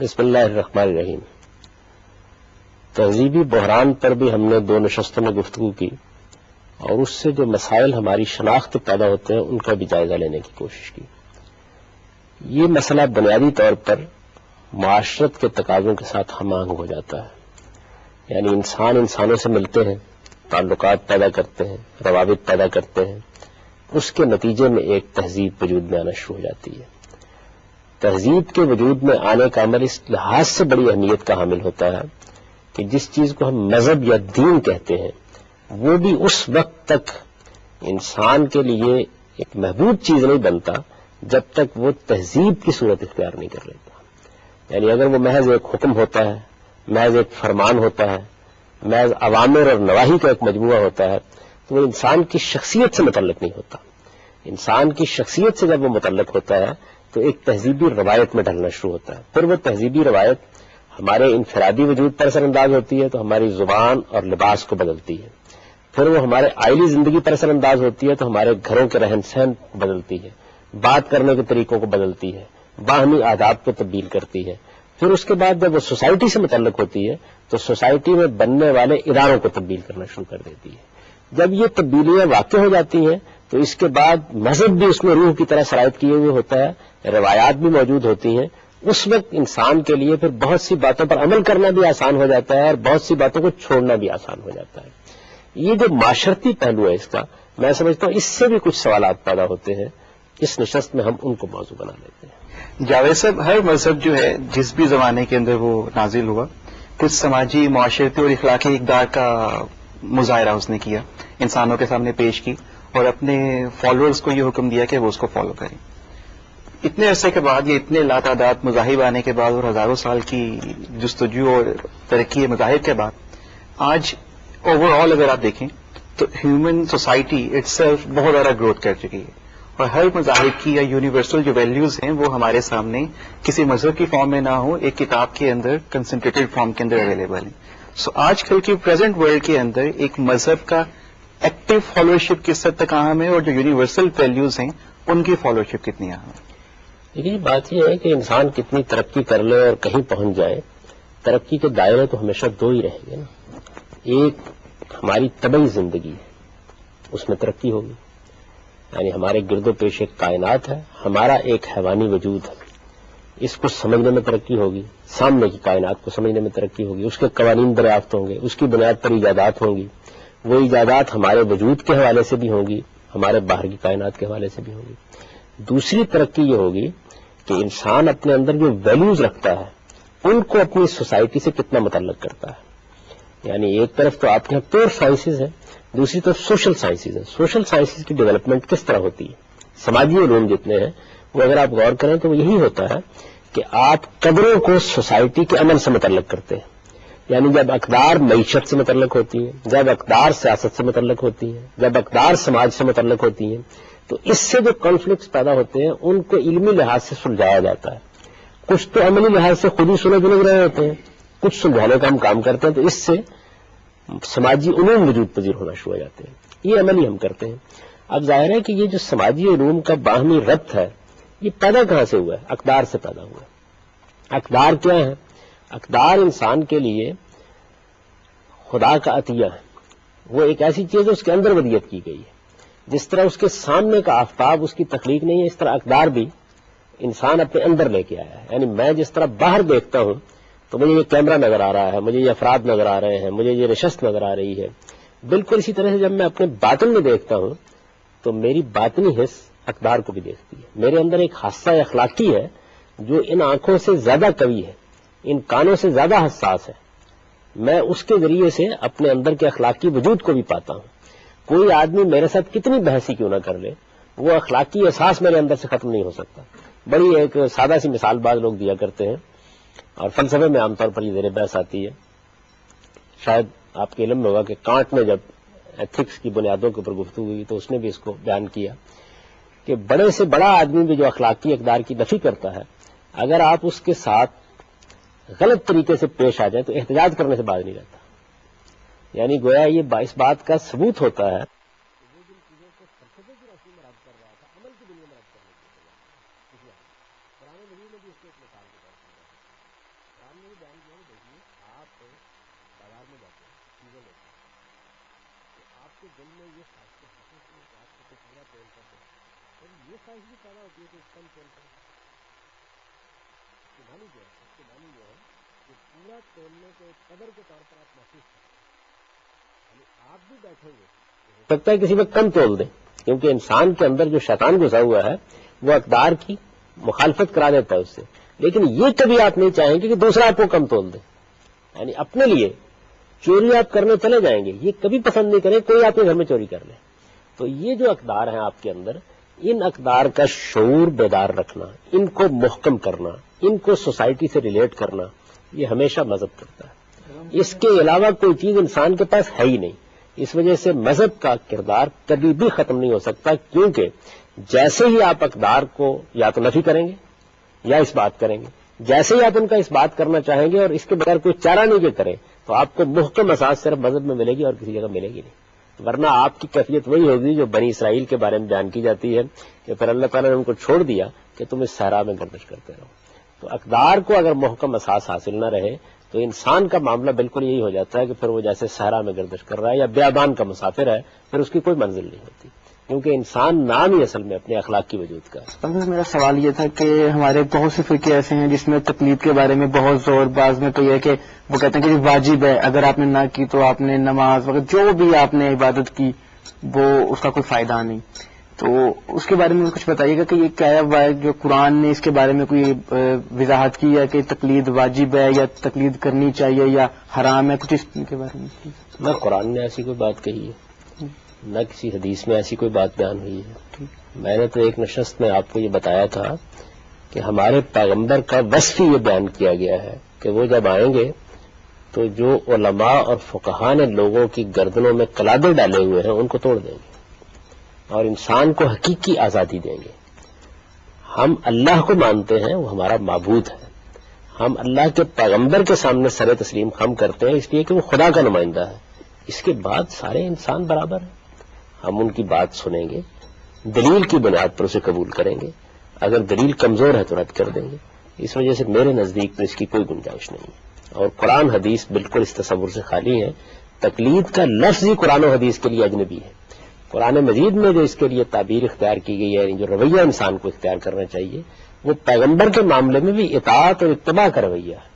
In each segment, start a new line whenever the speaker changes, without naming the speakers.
بسم اللہ الرحمن الرحیم. تہذیبی بحران پر بھی ہم نے 2 نشستوں میں گفتگو کی اور اس سے جو مسائل ہماری شناخت پیدا ہوتے ہیں ان کا بھی جائزہ لینے کی کوشش کی. یہ مسئلہ بنیادی طور پر معاشرت کے تقاضوں کے ساتھ ہم آہنگ ہو جاتا ہے. یعنی انسان انسانوں سے ملتے ہیں، تعلقات پیدا کرتے ہیں، روابط پیدا کرتے ہیں، اس کے نتیجے میں ایک تہذیب وجود میں آنا شروع ہو جاتی ہے. تہذیب کے وجود میں آنے کا عمل اس لحاظ سے بڑی اہمیت کا حامل ہوتا ہے کہ جس چیز کو ہم مذہب یا دین کہتے ہیں وہ بھی اس وقت تک انسان کے لیے ایک محبوب چیز نہیں بنتا جب تک وہ تہذیب کی صورت اختیار نہیں کر لیتا. یعنی اگر وہ محض ایک حکم ہوتا ہے، محض ایک فرمان ہوتا ہے، محض اوامر اور نواہی کا ایک مجموعہ ہوتا ہے تو وہ انسان کی شخصیت سے متعلق نہیں ہوتا. انسان کی شخصیت سے جب وہ متعلق ہوتا ہے تو ایک تہذیبی روایت میں ڈھلنا شروع ہوتا ہے. پھر وہ تہذیبی روایت ہمارے انفرادی وجود پر اثر انداز ہوتی ہے تو ہماری زبان اور لباس کو بدلتی ہے. پھر وہ ہمارے آئلی زندگی پر اثر انداز ہوتی ہے تو ہمارے گھروں کے رہن سہن بدلتی ہے، بات کرنے کے طریقوں کو بدلتی ہے، باہمی آداب کو تبدیل کرتی ہے. پھر اس کے بعد جب وہ سوسائٹی سے متعلق ہوتی ہے تو سوسائٹی میں بننے والے اداروں کو تبدیل کرنا شروع کر دیتی ہے. جب یہ تبدیلیاں واقع ہو جاتی ہیں تو اس کے بعد مذہب بھی اس میں روح کی طرح شرائط کیے ہوئے ہوتا ہے، روایات بھی موجود ہوتی ہیں. اس وقت انسان کے لیے پھر بہت سی باتوں پر عمل کرنا بھی آسان ہو جاتا ہے اور بہت سی باتوں کو چھوڑنا بھی آسان ہو جاتا ہے. یہ جو معاشرتی پہلو ہے اس کا، میں سمجھتا ہوں اس سے بھی کچھ سوالات پیدا ہوتے ہیں. اس نشست میں ہم ان کو موضوع بنا لیتے ہیں.
جاوید صاحب، ہر مذہب جو ہے جس بھی زمانے کے اندر وہ نازل ہوا کچھ سماجی، معاشرتی اور اخلاقی اقدار کا مظاہرہ اس نے کیا، انسانوں کے سامنے پیش کی اور اپنے فالوورز کو یہ حکم دیا کہ وہ اس کو فالو کریں. اتنے عرصے کے بعد، یہ اتنے لاتعداد مذاہب آنے کے بعد اور ہزاروں سال کی جستجو اور ترقی مذاہب کے بعد، آج اوور آل اگر آپ دیکھیں تو ہیومن سوسائٹی اٹ سیلف بہت زیادہ گروتھ کر چکی ہے اور ہر مذاہب کی یا یونیورسل جو ویلیوز ہیں وہ ہمارے سامنے کسی مذہب کی فارم میں نہ ہو، ایک کتاب کے اندر کنسنٹریٹڈ فارم کے اندر اویلیبل ہیں. سو آج کل کی پریزنٹ ورلڈ کے اندر ایک مذہب کا ایکٹیو فالوورشپ کس حد تک اہم ہے اور جو یونیورسل ویلیوز ہیں ان کی فالوورشپ کتنی اہم ہے؟
دیکھیے، بات یہ ہے کہ انسان کتنی ترقی کر لے اور کہیں پہنچ جائے، ترقی کے دائرے تو ہمیشہ 2 ہی رہیں گے نا. ایک ہماری طبعی زندگی ہے، اس میں ترقی ہوگی. یعنی ہمارے گرد و پیش ایک کائنات ہے، ہمارا ایک حیوانی وجود ہے، اس کو سمجھنے میں ترقی ہوگی. سامنے کی کائنات کو سمجھنے میں ترقی ہوگی، اس کے قوانین دریافت ہوں گے، اس کی بنیاد پر ایجادات ہوں گی. وہ ایجادات ہمارے وجود کے حوالے سے بھی ہوں گی، ہمارے باہر کی کائنات کے حوالے سے بھی ہوں گی. دوسری ترقی یہ ہوگی کہ انسان اپنے اندر جو ویلیوز رکھتا ہے ان کو اپنی سوسائٹی سے کتنا متعلق کرتا ہے. یعنی ایک طرف تو آپ کے یہاں پیور سائنسز ہیں، دوسری طرف سوشل سائنسز ہیں. سوشل سائنسز کی ڈیولپمنٹ کس طرح ہوتی ہے؟ سماجی علوم جتنے ہیں وہ اگر آپ غور کریں تو وہ یہی ہوتا ہے کہ آپ قدروں کو سوسائٹی کے عمل سے متعلق کرتے ہیں. یعنی جب اقدار معیشت سے متعلق ہوتی ہیں، جب اقدار سیاست سے متعلق ہوتی ہیں، جب اقدار سماج سے متعلق ہوتی ہیں تو اس سے جو کانفلکٹس پیدا ہوتے ہیں ان کو علمی لحاظ سے سلجھایا جاتا ہے. کچھ تو عملی لحاظ سے خود ہی سلجھ رہے ہوتے ہیں، کچھ سلجھانے کا ہم کام کرتے ہیں، تو اس سے سماجی علوم وجود پذیر ہونا شروع ہو جاتے ہیں. یہ عملی ہم کرتے ہیں. اب ظاہر ہے کہ یہ جو سماجی علوم کا باہمی ربط ہے یہ پیدا کہاں سے ہوا ہے؟ اقدار سے پیدا ہوا ہے. اقدار کیا ہے؟ اقدار انسان کے لیے خدا کا عطیہ ہے. وہ ایک ایسی چیز ہے اس کے اندر ودیت کی گئی ہے. جس طرح اس کے سامنے کا آفتاب اس کی تخلیق نہیں ہے، اس طرح اقدار بھی انسان اپنے اندر لے کے آیا ہے. یعنی میں جس طرح باہر دیکھتا ہوں تو مجھے یہ کیمرہ نظر آ رہا ہے، مجھے یہ افراد نظر آ رہے ہیں، مجھے یہ نشست نظر آ رہی ہے، بالکل اسی طرح سے جب میں اپنے باطن میں دیکھتا ہوں تو میری باطنی حص اقدار کو بھی دیکھتی ہے. میرے اندر ایک حادثہ اخلاقی ہے جو ان آنکھوں سے زیادہ قوی ہے، ان کانوں سے زیادہ حساس ہے. میں اس کے ذریعے سے اپنے اندر کے اخلاقی وجود کو بھی پاتا ہوں. کوئی آدمی میرے ساتھ کتنی بحثی کیوں نہ کر لے، وہ اخلاقی احساس میرے اندر سے ختم نہیں ہو سکتا. بڑی ایک سادہ سی مثال بعض لوگ دیا کرتے ہیں اور فلسفے میں عام طور پر یہ زیر بحث آتی ہے. شاید آپ کے علم میں ہوگا کہ کانٹ نے جب ایتھکس کی بنیادوں کے اوپر گفتگو ہوئی تو اس نے بھی اس کو بیان کیا کہ بڑے سے بڑا آدمی بھی جو اخلاقی اقدار کی نفی کرتا ہے، اگر آپ اس کے ساتھ غلط طریقے سے پیش آ جائیں تو احتجاج کرنے سے باز نہیں رہتا. یعنی گویا یہ اس بات کا ثبوت ہوتا ہے قرآن نے بھی بیان کیا ہے، دیکھیے آپ بازار میں جاتے ہیں چیزیں لیتے ہیں تو آپ کے دل میں یہ خواہش ہوتی ہے کہ آپ کو پورا تول کر دیں، اور یہ خواہش بھی پیدا ہوتی ہے کہ اس کم تول کر معنی جو ہے اس کے معنی یہ ہے کہ پورا تولنے کے قدر کے طور پر آپ محسوس کریں، یعنی آپ بھی بیٹھیں گے ہو سکتا ہے کسی وقت کم تول دیں، کیونکہ انسان کے اندر جو شیطان گھسا ہوا ہے وہ اقدار کی مخالفت کرا دیتا ہے اس سے، لیکن یہ کبھی آپ نہیں چاہیں گے کہ دوسرا آپ کو کم تول دے، یعنی اپنے لیے چوری آپ کرنے چلے جائیں گے یہ کبھی پسند نہیں کریں کوئی آپ کے گھر میں چوری کر لے۔ تو یہ جو اقدار ہیں آپ کے اندر، ان اقدار کا شعور بیدار رکھنا، ان کو محکم کرنا، ان کو سوسائٹی سے ریلیٹ کرنا، یہ ہمیشہ مذہب کرتا ہے۔ اس کے علاوہ کوئی چیز انسان کے پاس ہے ہی نہیں، اس وجہ سے مذہب کا کردار کبھی بھی ختم نہیں ہو سکتا، کیونکہ جیسے ہی آپ اقدار کو یا تو نفی کریں گے یا اس بات کریں گے، جیسے ہی آپ ان کا اس بات کرنا چاہیں گے اور اس کے بغیر کوئی چارہ نہیں کہ کریں، تو آپ کو محکم اساس صرف مذہب میں ملے گی اور کسی جگہ ملے گی نہیں، ورنہ آپ کی کیفیت وہی ہوگی جو بنی اسرائیل کے بارے میں بیان کی جاتی ہے کہ پھر اللہ تعالیٰ نے ان کو چھوڑ دیا کہ تم اس صحرا میں گردش کرتے رہو۔ تو اقدار کو اگر محکم اساس حاصل نہ رہے تو انسان کا معاملہ بالکل یہی ہو جاتا ہے کہ پھر وہ جیسے صحرا میں گردش کر رہا ہے یا بیابان کا مسافر ہے، پھر اس کی کوئی منزل نہیں ہوتی، کیونکہ انسان نام ہی اصل میں اپنے اخلاق کی وجود کا ہے۔
میرا سوال یہ تھا کہ ہمارے بہت سے فرقے ایسے ہیں جس میں تقلید کے بارے میں بہت زور، بعض میں تو یہ ہے کہ وہ کہتے ہیں کہ یہ واجب ہے، اگر آپ نے نہ کی تو آپ نے نماز وغیرہ جو بھی آپ نے عبادت کی وہ اس کا کوئی فائدہ نہیں، تو اس کے بارے میں کچھ بتائیے گا کہ یہ کیا ہے جو قرآن نے اس کے بارے میں کوئی وضاحت کی ہے کہ تقلید واجب ہے یا تقلید کرنی چاہیے یا حرام ہے، کچھ اس کے بارے میں؟
نہ قرآن نے ایسی کوئی بات کہی ہے، نہ کسی حدیث میں ایسی کوئی بات بیان ہوئی ہے۔ میں نے تو ایک نشست میں آپ کو یہ بتایا تھا کہ ہمارے پیغمبر کا وصف ہی یہ بیان کیا گیا ہے کہ وہ جب آئیں گے تو جو علماء اور فقہاء نے لوگوں کی گردنوں میں قلادے ڈالے ہوئے ہیں ان کو توڑ دیں گے اور انسان کو حقیقی آزادی دیں گے۔ ہم اللہ کو مانتے ہیں، وہ ہمارا معبود ہے، ہم اللہ کے پیغمبر کے سامنے سر تسلیم خم کرتے ہیں اس لیے کہ وہ خدا کا نمائندہ ہے، اس کے بعد سارے انسان برابر ہیں۔ ہم ان کی بات سنیں گے، دلیل کی بنیاد پر اسے قبول کریں گے، اگر دلیل کمزور ہے تو رد کر دیں گے۔ اس وجہ سے میرے نزدیک تو اس کی کوئی گنجائش نہیں ہے، اور قرآن حدیث بالکل اس تصور سے خالی ہے۔ تقلید کا لفظ ہی قرآن و حدیث کے لیے اجنبی ہے۔ قرآن مجید میں جو اس کے لیے تعبیر اختیار کی گئی ہے، جو رویہ انسان کو اختیار کرنا چاہیے، وہ پیغمبر کے معاملے میں بھی اطاعت اور اتباع کا رویہ ہے،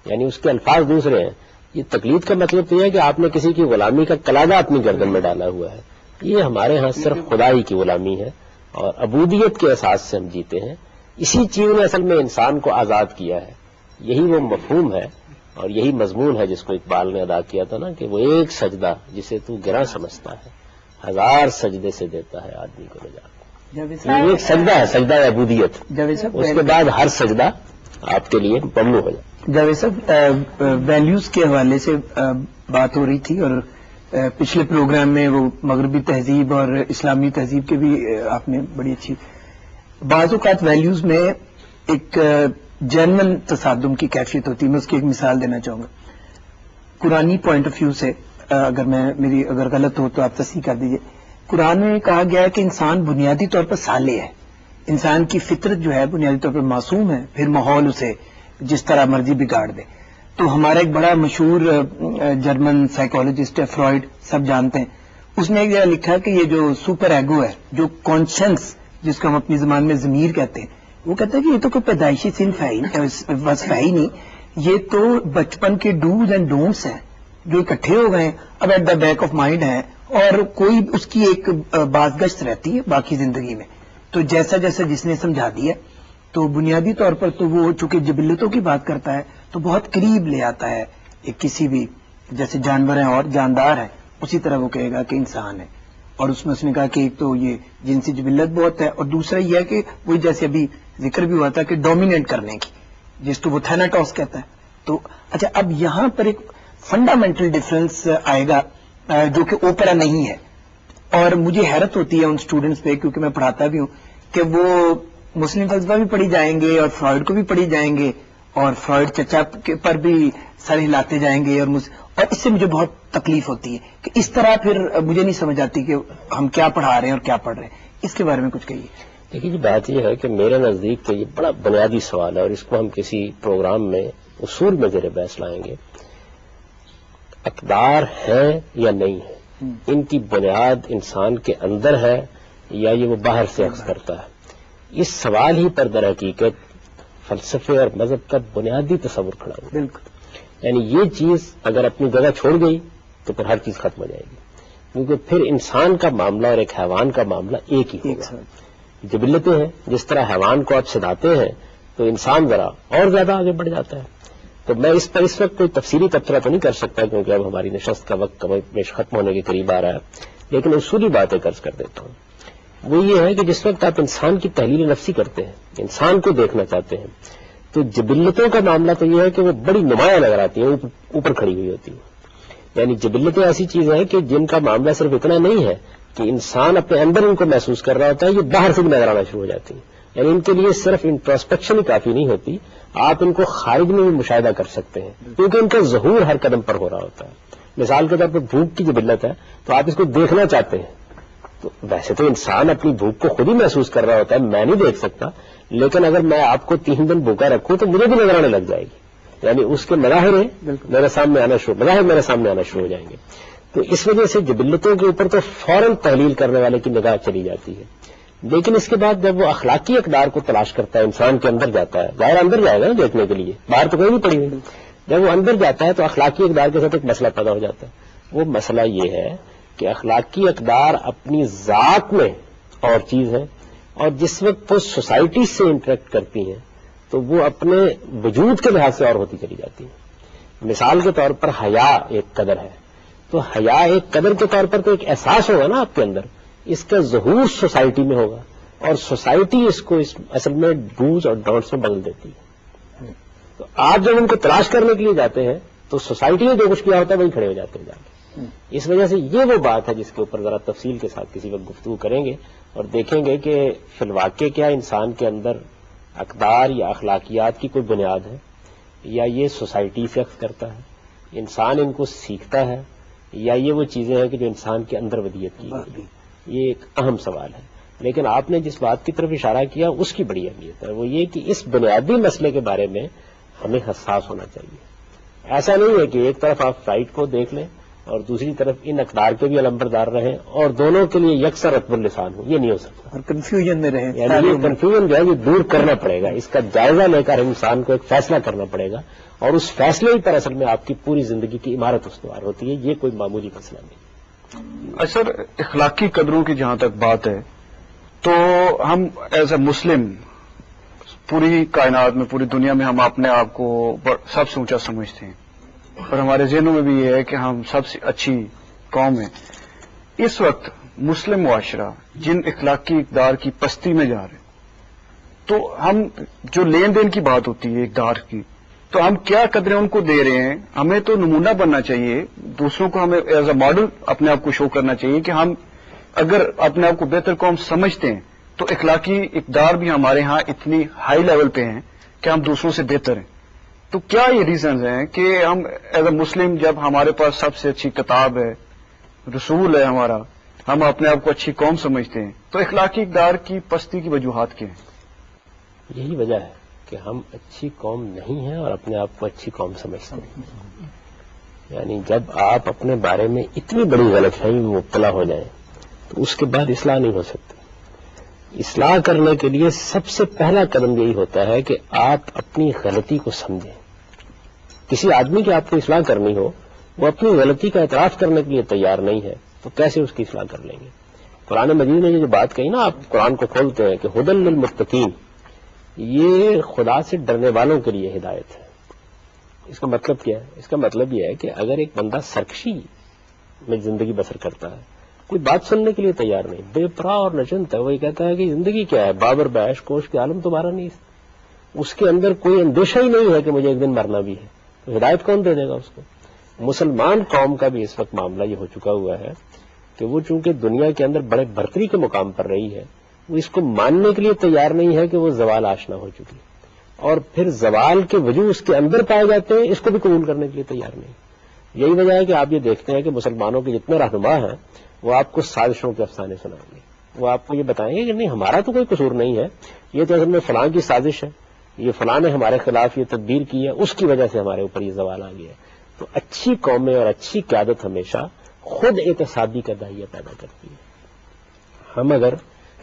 یعنی اس کے الفاظ دوسرے ہیں۔ یہ تقلید کا مطلب تو یہ ہے کہ آپ نے کسی کی غلامی کا قلادہ اپنی گردن میں ڈالا ہوا ہے، یہ ہمارے ہاں صرف خدا ہی کی غلامی ہے اور عبودیت کے احساس سے ہم جیتے ہیں۔ اسی چیز نے اصل میں انسان کو آزاد کیا ہے، یہی وہ مفہوم ہے اور یہی مضمون ہے جس کو اقبال نے ادا کیا تھا نا کہ وہ ایک سجدہ جسے تو گراں سمجھتا ہے، ہزار سجدے سے دیتا ہے آدمی کو نجات۔ یہ ایک سجدہ ہے، سجدہ عبودیت، اس کے بعد ہر سجدہ آپ کے لیے ممنوع ہو جائے۔
جاوید صاحب، ویلیوز کے حوالے سے بات ہو رہی تھی اور پچھلے پروگرام میں وہ مغربی تہذیب اور اسلامی تہذیب کے بھی آپ نے بڑی اچھی، بعض اوقات ویلیوز میں ایک جنرل تصادم کی کیفیت ہوتی ہے۔ میں اس کی ایک مثال دینا چاہوں گا قرآنی پوائنٹ آف ویو سے، اگر میری اگر غلط ہو تو آپ تصحیح کر دیجئے۔ قرآن میں کہا گیا ہے کہ انسان بنیادی طور پر صالح ہے، انسان کی فطرت جو ہے بنیادی طور پر معصوم ہے، پھر ماحول اسے جس طرح مرضی بگاڑ دے۔ تو ہمارا ایک بڑا مشہور جرمن سائیکالوجسٹ ہے فرائڈ، سب جانتے ہیں، اس نے ایک جگہ لکھا کہ یہ جو سپر ایگو ہے، جو کانشنس جس کو ہم اپنی زبان میں ضمیر کہتے ہیں، وہ کہتا ہے کہ یہ تو کوئی پیدائشی صنف ہے ہی وصف ہے ہی نہیں، یہ تو بچپن کے ڈوز اینڈ ڈونٹس ہیں جو اکٹھے ہو گئے ہیں، اب at the back of mind ہیں، اور کوئی اس کی ایک بازگشت رہتی ہے باقی زندگی میں۔ تو جیسا جیسا جس نے سمجھا دیا، تو بنیادی طور پر تو وہ چونکہ جبلتوں کی بات کرتا ہے تو بہت قریب لے آتا ہے ایک کسی بھی، جیسے جانور ہیں اور جاندار ہیں اسی طرح وہ کہے گا کہ انسان ہے، اور اس میں اس نے کہا کہ ایک تو یہ جنسی جبلت بہت ہے، اور دوسرا یہ ہے کہ وہی جیسے ابھی ذکر بھی ہوا تھا کہ ڈومینیٹ کرنے کی، جس کو وہ تھیناٹوس کہتا ہے۔ تو اچھا، اب یہاں پر ایک فنڈامنٹل ڈفرنس آئے گا جو کہ اوپرا نہیں ہے، اور مجھے حیرت ہوتی ہے ان اسٹوڈنٹس پہ، کیونکہ میں پڑھاتا بھی ہوں، کہ وہ مسلم فلسفہ بھی پڑھی جائیں گے اور فرائڈ کو بھی پڑھی جائیں گے اور فرائڈ چچا پر بھی سر ہلاتے جائیں گے، اور اس سے مجھے بہت تکلیف ہوتی ہے کہ اس طرح پھر مجھے نہیں سمجھ آتی کہ ہم کیا پڑھا رہے ہیں اور کیا پڑھ رہے ہیں۔ اس کے بارے میں کچھ کہیے۔
دیکھیے جی، بات یہ ہے کہ میرے نزدیک تو یہ بڑا بنیادی سوال ہے اور اس کو ہم کسی پروگرام میں اصول میں زیر بحث لائیں گے، اقدار ہیں یا نہیں ہے، ان کی بنیاد انسان کے اندر ہے یا یہ وہ باہر سے اخذ کرتا ہے، اس سوال ہی پر در حقیقت فلسفے اور مذہب کا بنیادی تصور کھڑا ہے.
بالکل.
یعنی یہ چیز اگر اپنی جگہ چھوڑ گئی تو پھر ہر چیز ختم ہو جائے گی، کیونکہ پھر انسان کا معاملہ اور ایک حیوان کا معاملہ ایک ہی ہوگا. جبلتیں ہیں، جس طرح حیوان کو آپ سدھاتے ہیں تو انسان ذرا اور زیادہ آگے بڑھ جاتا ہے. تو میں اس پر اس وقت کوئی تفصیلی تبصرہ تو نہیں کر سکتا کیونکہ اب ہماری نشست کا وقت بیش ختم ہونے کے قریب آ رہا ہے، لیکن اصولی باتیں عرض کر دیتا ہوں. وہ یہ ہے کہ جس وقت آپ انسان کی تحلیل نفسی کرتے ہیں، انسان کو دیکھنا چاہتے ہیں، تو جبلتوں کا معاملہ تو یہ ہے کہ وہ بڑی نمایاں نظر آتی ہیں، اوپر کھڑی ہوئی ہوتی ہیں. یعنی جبلتیں ایسی چیزیں ہیں کہ جن کا معاملہ صرف اتنا نہیں ہے کہ انسان اپنے اندر ان کو محسوس کر رہا ہوتا ہے، یہ باہر سے بھی نظر آنا شروع ہو جاتی ہیں. یعنی ان کے لیے صرف انٹروسپیکشن ہی کافی نہیں ہوتی، آپ ان کو خارج میں بھی مشاہدہ کر سکتے ہیں کیونکہ ان کا ظہور ہر قدم پر ہو رہا ہوتا ہے. مثال کے طور پر بھوک کی جبلت ہے تو آپ اس کو دیکھنا چاہتے ہیں، تو ویسے تو انسان اپنی بھوک کو خود ہی محسوس کر رہا ہوتا ہے، میں نہیں دیکھ سکتا، لیکن اگر میں آپ کو 3 دن بھوکا رکھوں تو مجھے بھی نظر آنے لگ جائے گی. یعنی اس کے مظاہر میرے سامنے آنا شروع ہو جائیں گے. تو اس وجہ سے جبلتوں کے اوپر تو فوراً تحلیل کرنے والے کی نگاہ چلی جاتی ہے. لیکن اس کے بعد جب وہ اخلاقی اقدار کو تلاش کرتا ہے، انسان کے اندر جاتا ہے، ظاہر اندر جائے گا نا دیکھنے کے لیے، باہر تو کوئی نہیں پڑی ہوئی. جب وہ اندر جاتا ہے تو اخلاقی اقدار کے ساتھ ایک مسئلہ پیدا ہو جاتا ہے. وہ مسئلہ یہ ہے کہ اخلاقی اقدار اپنی ذات میں اور چیز ہے، اور جس وقت وہ سوسائٹی سے انٹریکٹ کرتی ہیں تو وہ اپنے وجود کے لحاظ سے اور ہوتی چلی جاتی ہیں. مثال کے طور پر حیا ایک قدر ہے، تو حیا ایک قدر کے طور پر تو ایک احساس ہوگا نا آپ کے اندر، اس کا ظہور سوسائٹی میں ہوگا اور سوسائٹی اس کو اصل میں ڈوز اور ڈونٹس میں بدل دیتی ہے. تو آپ جب ان کو تلاش کرنے کے لیے جاتے ہیں تو سوسائٹی نے جو کچھ کیا ہوتا ہے وہی کھڑے ہو جاتے ہیں جا کے. اس وجہ سے یہ وہ بات ہے جس کے اوپر ذرا تفصیل کے ساتھ کسی وقت گفتگو کریں گے اور دیکھیں گے کہ فی الواقع کیا انسان کے اندر اقدار یا اخلاقیات کی کوئی بنیاد ہے یا یہ سوسائٹی سے اخذ کرتا ہے، انسان ان کو سیکھتا ہے یا یہ وہ چیزیں ہیں کہ جو انسان کے اندر ودیت کی گئی. یہ ایک اہم سوال ہے. لیکن آپ نے جس بات کی طرف اشارہ کیا اس کی بڑی اہمیت ہے، وہ یہ کہ اس بنیادی مسئلے کے بارے میں ہمیں حساس ہونا چاہیے. ایسا نہیں ہے کہ ایک طرف آپ رائٹ کو دیکھ لیں اور دوسری طرف ان اقدار کے بھی علمبردار رہیں اور دونوں کے لیے یکساں رتب اللسان ہو. یہ نہیں ہو سکتا
اور کنفیوژن میں رہیں.
یعنی یہ کنفیوژن جو ہے یہ دور کرنا پڑے گا، اس کا جائزہ لے کر انسان کو ایک فیصلہ کرنا پڑے گا اور اس فیصلے پر اصل میں آپ کی پوری زندگی کی عمارت استوار ہوتی ہے. یہ کوئی معمولی مسئلہ نہیں.
سر، اخلاقی قدروں کی جہاں تک بات ہے تو ہم ایز اے مسلم پوری کائنات میں، پوری دنیا میں ہم اپنے آپ کو سب سے اونچا سمجھتے ہیں اور ہمارے ذہنوں میں بھی یہ ہے کہ ہم سب سے اچھی قوم ہیں. اس وقت مسلم معاشرہ جن اخلاقی اقدار کی پستی میں جا رہے ہیں تو ہم جو لین دین کی بات ہوتی ہے اقدار کی، تو ہم کیا قدریں ان کو دے رہے ہیں؟ ہمیں تو نمونہ بننا چاہیے، دوسروں کو ہمیں ایز اے ماڈل اپنے آپ کو شو کرنا چاہیے کہ ہم اگر اپنے آپ کو بہتر قوم سمجھتے ہیں تو اخلاقی اقدار بھی ہمارے ہاں اتنی ہائی لیول پہ ہیں کہ ہم دوسروں سے بہتر ہیں. تو کیا یہ ریزنز ہیں کہ ہم ایز اے مسلم جب ہمارے پاس سب سے اچھی کتاب ہے، رسول ہے ہمارا، ہم اپنے آپ کو اچھی قوم سمجھتے ہیں، تو اخلاقی اقدار کی پستی کی وجوہات کیا ہیں؟
یہی وجہ ہے کہ ہم اچھی قوم نہیں ہیں اور اپنے آپ کو اچھی قوم سمجھتے ہیں. یعنی جب آپ اپنے بارے میں اتنی بڑی غلط فہمی میں مبتلا ہو جائیں تو اس کے بعد اصلاح نہیں ہو سکتی. اصلاح کرنے کے لیے سب سے پہلا قدم یہی ہوتا ہے کہ آپ اپنی غلطی کو سمجھیں. کسی آدمی کی آپ کو اصلاح کرنی ہو، وہ اپنی غلطی کا اعتراف کرنے کے لیے تیار نہیں ہے تو کیسے اس کی اصلاح کر لیں گے؟ قرآن مجید نے یہ جو بات کہی نا، آپ قرآن کو کھولتے ہیں کہ ہدی للمتقین، یہ خدا سے ڈرنے والوں کے لیے ہدایت ہے. اس کا مطلب کیا ہے؟ اس کا مطلب یہ ہے کہ اگر ایک بندہ سرکشی میں زندگی بسر کرتا ہے، کوئی بات سننے کے لیے تیار نہیں، بے پرواہ اور نچنت ہے، وہی کہتا ہے کہ زندگی کیا ہے، بابر بیش کوش کے عالم تمہارا نہیں، اس کے اندر کوئی اندیشہ ہی نہیں ہے کہ مجھے ایک دن مرنا بھی ہے، تو ہدایت کون دے گا اس کو؟ مسلمان قوم کا بھی اس وقت معاملہ یہ ہو چکا ہوا ہے کہ وہ چونکہ دنیا کے اندر بڑے برتری کے مقام پر رہی ہے، وہ اس کو ماننے کے لیے تیار نہیں ہے کہ وہ زوال آشنا ہو چکی، اور پھر زوال کے وجوہ اس کے اندر پائے جاتے ہیں، اس کو بھی قبول کرنے کے لیے تیار نہیں. یہی وجہ ہے کہ آپ یہ دیکھتے ہیں کہ مسلمانوں کے جتنے رہنما ہیں وہ آپ کو سازشوں کے افسانے سنائیں گے. وہ آپ کو یہ بتائیں گے کہ نہیں، ہمارا تو کوئی قصور نہیں ہے، یہ تو اصل میں فلاں کی سازش ہے، یہ فلاں نے ہمارے خلاف یہ تدبیر کی ہے، اس کی وجہ سے ہمارے اوپر یہ زوال آ گیا ہے. تو اچھی قومیں اور اچھی قیادت ہمیشہ خود احتسابی کا داہیہ پیدا کرتی ہے. ہم اگر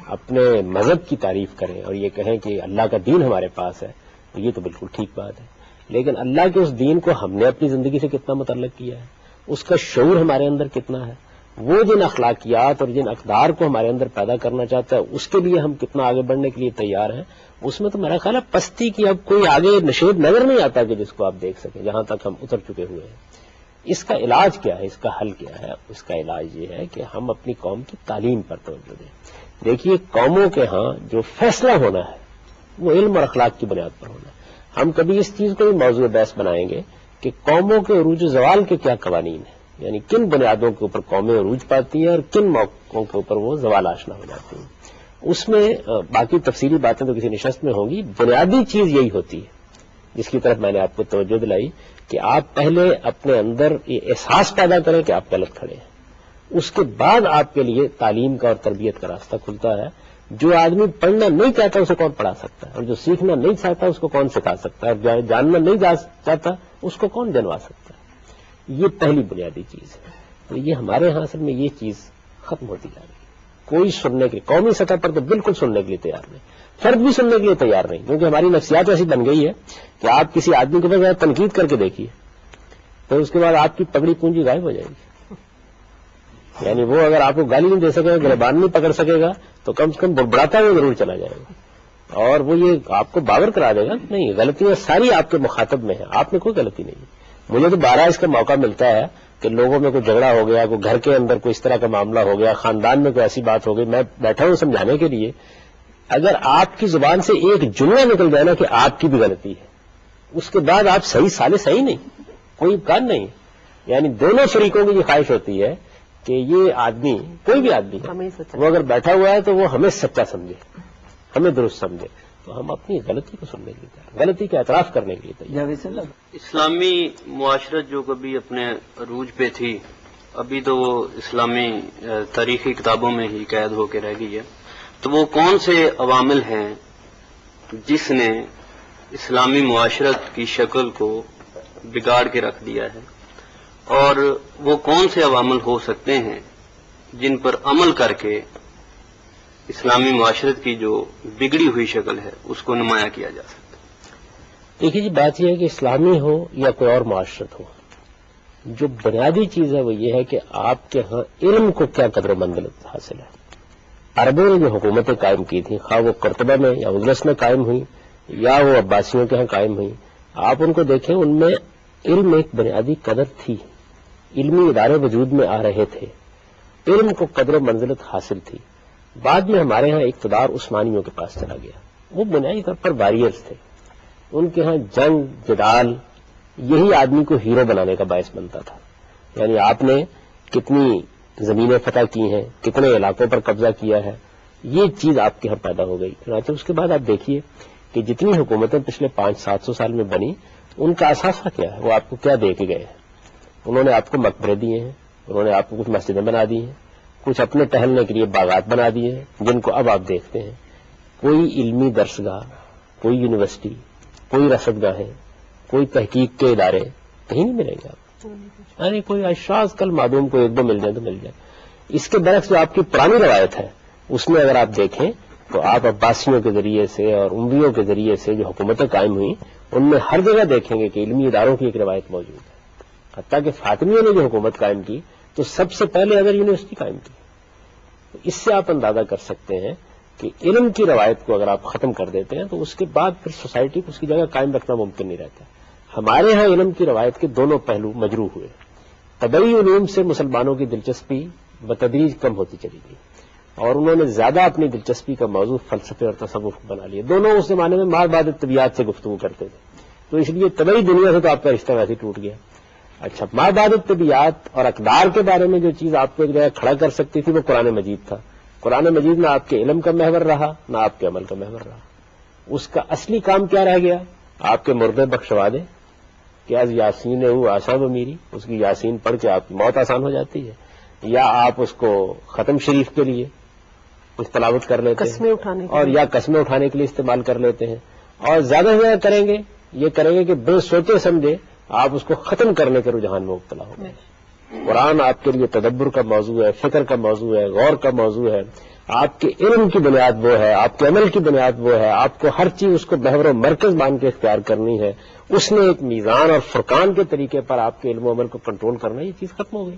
اپنے مذہب کی تعریف کریں اور یہ کہیں کہ اللہ کا دین ہمارے پاس ہے تو یہ تو بالکل ٹھیک بات ہے، لیکن اللہ کے اس دین کو ہم نے اپنی زندگی سے کتنا متعلق کیا ہے، اس کا شعور ہمارے اندر کتنا ہے، وہ جن اخلاقیات اور جن اقدار کو ہمارے اندر پیدا کرنا چاہتا ہے اس کے لیے ہم کتنا آگے بڑھنے کے لیے تیار ہیں. اس میں تو میرا خیال ہے پستی کی اب کوئی آگے نشیب نظر نہیں آتا کہ جس کو آپ دیکھ سکیں جہاں تک ہم اتر چکے ہوئے ہیں. اس کا علاج کیا ہے، اس کا حل کیا ہے؟ اس کا علاج یہ ہے کہ ہم اپنی قوم کی تعلیم پر توجہ دیں. دیکھیے قوموں کے ہاں جو فیصلہ ہونا ہے وہ علم اور اخلاق کی بنیاد پر ہونا ہے. ہم کبھی اس چیز کو بھی موضوع بحث بنائیں گے کہ قوموں کے عروج و زوال کے کیا قوانین ہیں، یعنی کن بنیادوں کے اوپر قومیں عروج پاتی ہیں اور کن موقعوں کے اوپر وہ زوال آشنا ہو جاتی ہیں. اس میں باقی تفصیلی باتیں تو کسی نشست میں ہوں گی. بنیادی چیز یہی ہوتی ہے جس کی طرف میں نے آپ کو توجہ دلائی کہ آپ پہلے اپنے اندر یہ احساس پیدا کریں کہ آپ غلط کھڑے ہیں. اس کے بعد آپ کے لیے تعلیم کا اور تربیت کا راستہ کھلتا ہے. جو آدمی پڑھنا نہیں چاہتا اسے کون پڑھا سکتا ہے، اور جو سیکھنا نہیں چاہتا اس کو کون سکھا سکتا ہے، اور جو جاننا نہیں چاہتا اس کو کون جنوا سکتا ہے. یہ پہلی بنیادی چیز ہے. تو یہ ہمارے ہاں اصل میں یہ چیز ختم ہوتی جا رہی ہے. کوئی سننے کے قومی سطح پر تو بالکل سننے کے لیے تیار نہیں، فرد بھی سننے کے لیے تیار نہیں، کیونکہ ہماری نفسیات ایسی بن گئی ہے کہ آپ کسی آدمی کے بغیر تنقید کر کے دیکھیے تو اس کے بعد آپ کی پگڑی پونجی غائب ہو جائے گی. یعنی وہ اگر آپ کو گالی نہیں دے سکے گا، گریبان نہیں پکڑ سکے گا تو کم سے کم بڑبڑاتا ہوا ضرور چلا جائے گا، اور وہ یہ آپ کو باور کرا دے گا نہیں غلطیاں ساری آپ کے مخاطب میں ہیں، آپ نے کوئی غلطی نہیں. مجھے تو 12 اس کا موقع ملتا ہے کہ لوگوں میں کوئی جھگڑا ہو گیا، کوئی گھر کے اندر کوئی اس طرح کا معاملہ ہو گیا، خاندان میں کوئی ایسی بات ہو گئی، میں بیٹھا ہوں سمجھانے کے لیے. اگر آپ کی زبان سے ایک جملہ نکل جائے نا کہ آپ کی بھی غلطی ہے، اس کے بعد آپ صحیح نہیں، کوئی امکان نہیں. یعنی دونوں فریقوں کی یہ خواہش ہوتی ہے کہ یہ آدمی کوئی بھی آدمی وہ اگر بیٹھا ہوا ہے تو وہ ہمیں سچا سمجھے، ہمیں درست سمجھے. تو ہم اپنی غلطی کو سننے کے لیے تیار، غلطی کا اعتراف کرنے کے لیے تیار.
اسلامی معاشرت جو کبھی اپنے عروج پہ تھی، ابھی تو وہ اسلامی تاریخی کتابوں میں ہی قید ہو کے رہ گئی ہے. تو وہ کون سے عوامل ہیں جس نے اسلامی معاشرت کی شکل کو بگاڑ کے رکھ دیا ہے، اور وہ کون سے عوامل ہو سکتے ہیں جن پر عمل کر کے اسلامی معاشرت کی جو بگڑی ہوئی شکل ہے اس کو نمایاں کیا جا سکتا ہے؟
دیکھیے جی، بات یہ ہے کہ اسلامی ہو یا کوئی اور معاشرت ہو، جو بنیادی چیز ہے وہ یہ ہے کہ آپ کے ہاں علم کو کیا قدر و منزلت حاصل ہے. عربوں نے جو حکومتیں قائم کی تھیں، خواہ وہ قرطبہ میں یا اندلس میں قائم ہوئی یا وہ عباسیوں کے ہاں قائم ہوئی، آپ ان کو دیکھیں ان میں علم ایک بنیادی قدر تھی، علمی ادارے وجود میں آ رہے تھے، علم کو قدر و منزلت حاصل تھی. بعد میں ہمارے ہاں اقتدار عثمانیوں کے پاس چلا گیا، وہ بنیادی طور پر واریئرز تھے، ان کے ہاں جنگ جدال یہی آدمی کو ہیرو بنانے کا باعث بنتا تھا. یعنی آپ نے کتنی زمینیں فتح کی ہیں، کتنے علاقوں پر قبضہ کیا ہے، یہ چیز آپ کے ہاں پیدا ہو گئی. چنانچہ اس کے بعد آپ دیکھیے کہ جتنی حکومتیں پچھلے 500-700 سال میں بنی ان کا اثاثہ کیا ہے، وہ آپ کو کیا دے کے گئے ہیں. انہوں نے آپ کو مقبرے دیے ہیں، انہوں نے آپ کو کچھ مسجدیں بنا دی ہیں، کچھ اپنے ٹہلنے کے لیے باغات بنا دیے ہیں جن کو اب آپ دیکھتے ہیں. کوئی علمی درسگاہ، کوئی یونیورسٹی، کوئی رصد گاہیں، کوئی تحقیق کے ادارے کہیں نہیں ملیں گے آپ. یعنی کوئی اشخاص کل معدوم کو ایک دو مل جائیں تو مل جائے. اس کے برعکس جو آپ کی پرانی روایت ہے اس میں اگر آپ دیکھیں تو آپ عباسیوں کے ذریعے سے اور امویوں کے ذریعے سے جو حکومتیں قائم ہوئیں ان میں ہر جگہ دیکھیں گے کہ علمی اداروں کی ایک روایت موجود ہے. حتیٰ کہ فاطمیوں نے جو حکومت قائم کی تو سب سے پہلے اگر یونیورسٹی قائم کی. تو اس سے آپ اندازہ کر سکتے ہیں کہ علم کی روایت کو اگر آپ ختم کر دیتے ہیں تو اس کے بعد پھر سوسائٹی کو اس کی جگہ قائم رکھنا ممکن نہیں رہتا. ہمارے ہاں علم کی روایت کے دونوں پہلو مجروح ہوئے. طبعی علوم سے مسلمانوں کی دلچسپی بتدریج کم ہوتی چلی گئی اور انہوں نے زیادہ اپنی دلچسپی کا موضوع فلسفے اور تصوف بنا لیا. دونوں اس زمانے میں ماں بعد طبیعت سے گفتگو کرتے تھے، تو اس لیے طبعی دنیا سے تو آپ کا رشتہ ویسے ٹوٹ گیا. اچھا، ماں بعد طبیعت اور اقدار کے بارے میں جو چیز آپ کو ایک جگہ کھڑا کر سکتی تھی وہ قرآن مجید تھا. قرآن مجید نہ آپ کے علم کا محور رہا نہ آپ کے عمل کا محور رہا. اس کا اصلی کام کیا رہ گیا؟ آپ کے مردے بخشوا دیں کہ آج یاسین ہو آسان و میری، اس کی یاسین پڑھ کے آپ کی موت آسان ہو جاتی ہے، یا آپ اس کو ختم شریف کے لیے کچھ تلاوت کر لیتے ہیں اور یا قسمیں اٹھانے کے لیے استعمال کر لیتے ہیں. اور زیادہ سے زیادہ کریں گے یہ کریں گے کہ بے سوچے سمجھے آپ اس کو ختم کرنے کے رجحان میں مبتلا ہو گئے. قرآن آپ کے لیے تدبر کا موضوع ہے، فکر کا موضوع ہے، غور کا موضوع ہے. آپ کے علم کی بنیاد وہ ہے، آپ کے عمل کی بنیاد وہ ہے. آپ کو ہر چیز اس کو محور و مرکز مان کے اختیار کرنی ہے. اس نے ایک میزان اور فرقان کے طریقے پر آپ کے علم و عمل کو کنٹرول کرنا، یہ چیز ختم ہو گئی.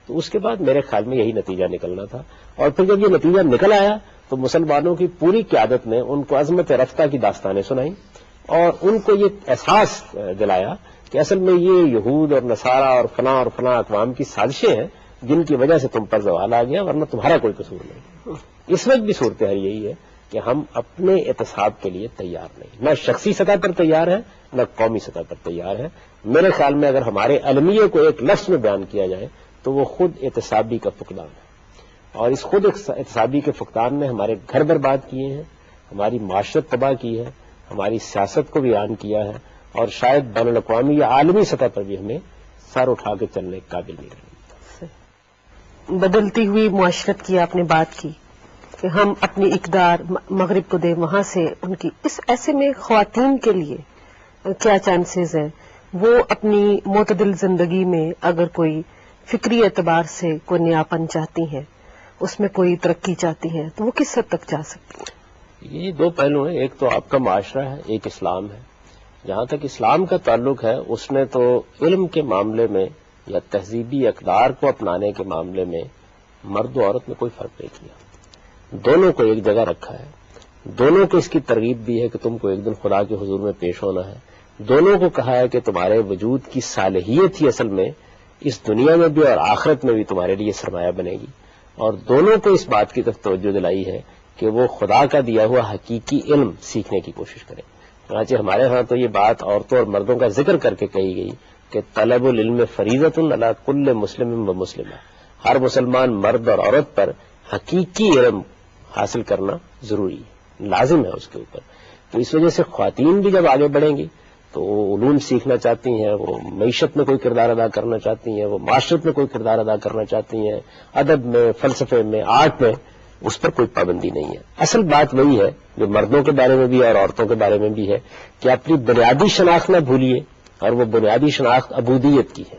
تو اس کے بعد میرے خیال میں یہی نتیجہ نکلنا تھا. اور پھر جب یہ نتیجہ نکل آیا تو مسلمانوں کی پوری قیادت نے ان کو عظمت رفتہ کی داستانیں سنائیں اور ان کو یہ احساس دلایا کہ اصل میں یہ یہود اور نصارہ اور فلاں اقوام کی سازشیں ہیں جن کی وجہ سے تم پر زوال آ گیا، ورنہ تمہارا کوئی قصور نہیں. اس وقت بھی صورتحال یہی ہے کہ ہم اپنے احتساب کے لیے تیار نہیں، نہ شخصی سطح پر تیار ہیں نہ قومی سطح پر تیار ہیں. میرے خیال میں اگر ہمارے المیے کو ایک لفظ میں بیان کیا جائے تو وہ خود احتسابی کا فقدان ہے. اور اس خود احتسابی کے فقدان نے ہمارے گھر برباد کیے ہیں، ہماری معاشرت تباہ کی ہے، ہماری سیاست کو ویران کیا ہے، اور شاید بین الاقوامی یا عالمی سطح پر بھی ہمیں سر اٹھا کے چلنے کے قابل نہیں رہے.
بدلتی ہوئی معاشرت کی آپ نے بات کی کہ ہم اپنی اقدار مغرب کو دیں، وہاں سے ان کی اس ایسے میں خواتین کے لیے کیا چانسز ہیں؟ وہ اپنی معتدل زندگی میں اگر کوئی فکری اعتبار سے کوئی نیاپن چاہتی ہیں، اس میں کوئی ترقی چاہتی ہیں، تو وہ کس حد تک جا سکتی ہیں؟
یہ دو پہلو ہیں، ایک تو آپ کا معاشرہ ہے، ایک اسلام ہے. جہاں تک اسلام کا تعلق ہے اس نے تو علم کے معاملے میں یا تہذیبی اقدار کو اپنانے کے معاملے میں مرد و عورت میں کوئی فرق نہیں کیا. دونوں کو ایک جگہ رکھا ہے، دونوں کو اس کی ترغیب دی ہے کہ تم کو ایک دن خدا کے حضور میں پیش ہونا ہے. دونوں کو کہا ہے کہ تمہارے وجود کی صالحیت ہی اصل میں اس دنیا میں بھی اور آخرت میں بھی تمہارے لیے سرمایہ بنے گی. اور دونوں کو اس بات کی طرف توجہ دلائی ہے کہ وہ خدا کا دیا ہوا حقیقی علم سیکھنے کی کوشش کریں. چنانچہ ہمارے ہاں تو یہ بات عورتوں اور مردوں کا ذکر کر کے کہی گئی کہ طلب العلم فریضۃ علی کل مسلم و مسلمہ، ہر مسلمان مرد اور عورت پر حقیقی علم حاصل کرنا ضروری ہے، لازم ہے اس کے اوپر. تو اس وجہ سے خواتین بھی جب آگے بڑھیں گی تو وہ علوم سیکھنا چاہتی ہیں، وہ معیشت میں کوئی کردار ادا کرنا چاہتی ہیں، وہ معاشرت میں کوئی کردار ادا کرنا چاہتی ہیں، ادب میں، فلسفے میں، آرٹ میں، اس پر کوئی پابندی نہیں ہے. اصل بات وہی ہے جو مردوں کے بارے میں بھی اور عورتوں کے بارے میں بھی ہے کہ اپنی بنیادی شناخت نہ بھولیے، اور وہ بنیادی شناخت عبودیت کی ہے.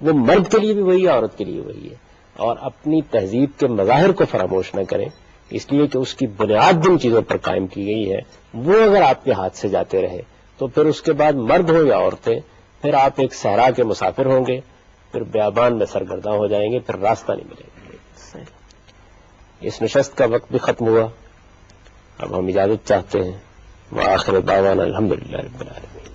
وہ مرد کے لیے بھی وہی ہے، عورت کے لیے وہی ہے. اور اپنی تہذیب کے مظاہر کو فراموش نہ کریں، اس لیے کہ اس کی بنیاد جن چیزوں پر قائم کی گئی ہے وہ اگر آپ کے ہاتھ سے جاتے رہے تو پھر اس کے بعد مرد ہو یا عورتیں، پھر آپ ایک صحرا کے مسافر ہوں گے، پھر بیابان میں سرگرداں ہو جائیں گے، پھر راستہ نہیں ملے گا. اس نشست کا وقت بھی ختم ہوا، اب ہم اجازت چاہتے ہیں. وآخر دعوانا الحمدللہ رب العالمین.